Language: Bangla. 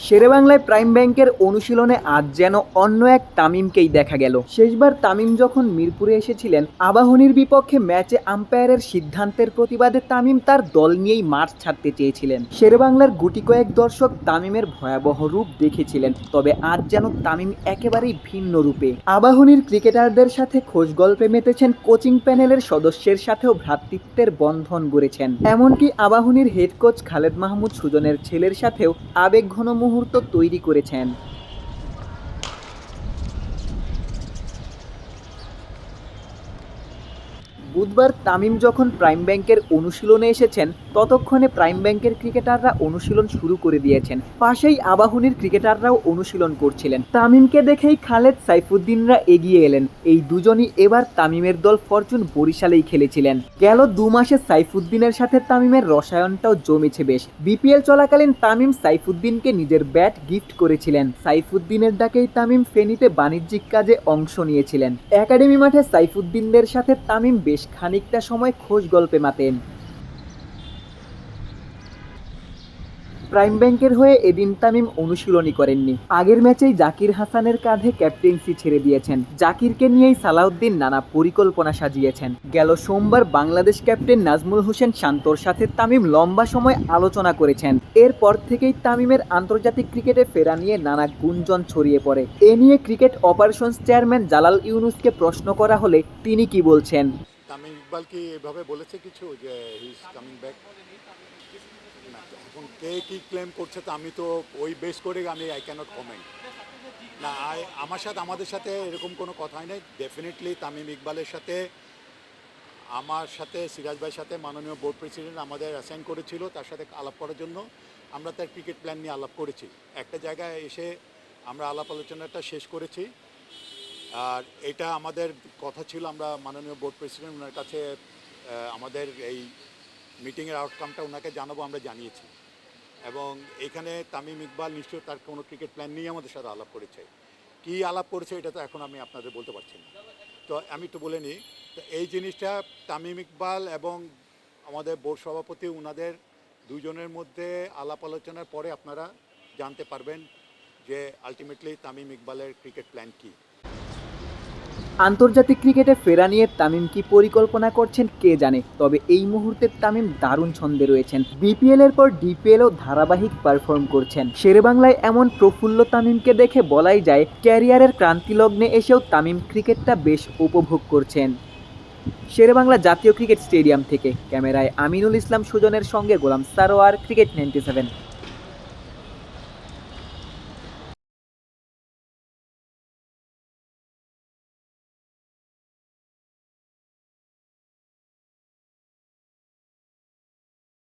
শেরেবাংলায় প্রাইম ব্যাংকের অনুশীলনে আজ যেন অন্য এক তামিমকেই দেখা গেল। শেষবার তামিম যখন মিরপুরে এসেছিলেন আবাহনীর বিপক্ষে ম্যাচে আম্পায়ারের সিদ্ধান্তের প্রতিবাদে তামিম তার দল নিয়েই মাঠ ছাড়তে চেয়েছিলেন। শেরেবাংলার গুটি কয়েক দর্শক তামিমের ভয়াবহ রূপ দেখেছিলেন, তবে আজ যেন তামিম একেবারেই ভিন্ন রূপে। আবাহনীর ক্রিকেটারদের সাথে খোশ গল্পে মেতেছেন, কোচিং প্যানেলের সদস্যের সাথেও ভ্রাতৃত্বের বন্ধন গড়েছেন। এমনকি আবাহনীর হেড কোচ খালেদ মাহমুদ সুজনের ছেলের সাথেও আবেগঘন মুহূর্ত তৈরি করেছেন। বুধবার তামিম যখন প্রাইম ব্যাংকের অনুশীলনে এসেছেন ততক্ষণে প্রাইম ব্যাংকের ক্রিকেটাররা অনুশীলন শুরু করে দিয়েছেন। পাশেই আবাহনীর ক্রিকেটাররাও অনুশীলন করছিলেন। তামিমকে দেখেই খালেদ, সাইফুদ্দিনরা এগিয়ে এলেন। এই দুজনই এবার তামিমের দল ফরচুন বরিশালেই খেলেছিলেন। গেল 2 মাসে সাইফুদ্দিনের সাথে তামিমের রসায়নটাও জমেছে বেশ। বিপিএল চলাকালীন তামিম সাইফুদ্দিনকে নিজের ব্যাট গিফট করেছিলেন। সাইফুদ্দিনের ডাকেই তামিম ফেনীতে বাণিজ্যিক কাজে অংশ নিয়েছিলেন। একাডেমি মাঠে সাইফুদ্দিনদের সাথে তামিম বেশ খানিকটা সময় খোশ গল্পে মাতেন। প্রাইম ব্যাংকের হয়ে এদিন তামিম অনুশীলনই করেননি। আগের ম্যাচেই জাকির হাসানের কাঁধে ক্যাপ্টেন্সি ছেড়ে দিয়েছেন। জাকিরকে নিয়েই সালাউদ্দিন নানা পরিকল্পনা সাজিয়েছেন। গেল সোমবার বাংলাদেশ ক্যাপ্টেন নাজমুল হোসেন শান্তর সাথে তামিম লম্বা সময় আলোচনা করেছেন। এরপর থেকেই তামিমের আন্তর্জাতিক ক্রিকেটে ফেরা নিয়ে নানা গুঞ্জন ছড়িয়ে পড়ে। এ নিয়ে ক্রিকেট অপারেশনস চেয়ারম্যান জালাল ইউনুসকে প্রশ্ন করা হলে তিনি কি বলছেন? তামিম ইকবাল কি এভাবে বলেছে কিছু যে হি ইজ কামিং ব্যাক? এখন কে কি ক্লেম করছে তো আমি তো ওই বেস করে আমি আই ক্যানট কমেন্ট না। আমাদের সাথে এরকম কোনো কথাই নেই। ডেফিনেটলি তামিম ইকবালের সাথে আমার সাথে সিরাজ ভাইয়ের সাথে মাননীয় বোর্ড প্রেসিডেন্ট আমাদের অ্যাসাইন করেছিল তার সাথে আলাপ করার জন্য। আমরা তার ক্রিকেট প্ল্যান নিয়ে আলাপ করেছি। একটা জায়গায় এসে আমরা আলাপ আলোচনাটা শেষ করেছি। আর এটা আমাদের কথা ছিল আমরা মাননীয় বোর্ড প্রেসিডেন্ট ওনার কাছে আমাদের এই মিটিংয়ের আউটকামটা ওনাকে জানাবো, আমরা জানিয়েছি। এবং এখানে তামিম ইকবাল নিশ্চয়ই তার কোনো ক্রিকেট প্ল্যান নিয়ে আমাদের সাথে আলাপ করেছে। কী আলাপ করেছে এটা তো এখন আমি আপনাদের বলতে পারছি না। তো আমি একটু বলে নিই, তো এই জিনিসটা তামিম ইকবাল এবং আমাদের বোর্ড সভাপতি ওনাদের দুজনের মধ্যে আলাপ আলোচনার পরে আপনারা জানতে পারবেন যে আলটিমেটলি তামিম ইকবালের ক্রিকেট প্ল্যান কী। আন্তর্জাতিক ক্রিকেটে ফেরা নিয়ে তামিম কি পরিকল্পনা করছেন কে জানে, তবে এই মুহূর্তে তামিম দারুণ ছন্দে রয়েছেন। বিপিএল এর পর ডিপিএলও ধারাবাহিক পারফর্ম করছেন। শেরেবাংলায় এমন প্রফুল্ল তামিমকে দেখে বলাই যায় ক্যারিয়ারের ক্রান্তি লগ্নে এসেও তামিম ক্রিকেটটা বেশ উপভোগ করছেন। শেরেবাংলা জাতীয় ক্রিকেট স্টেডিয়াম থেকে ক্যামেরায় আমিনুল ইসলাম সুজনের সঙ্গে গোলাম সারোয়ার, ক্রিকেট 97।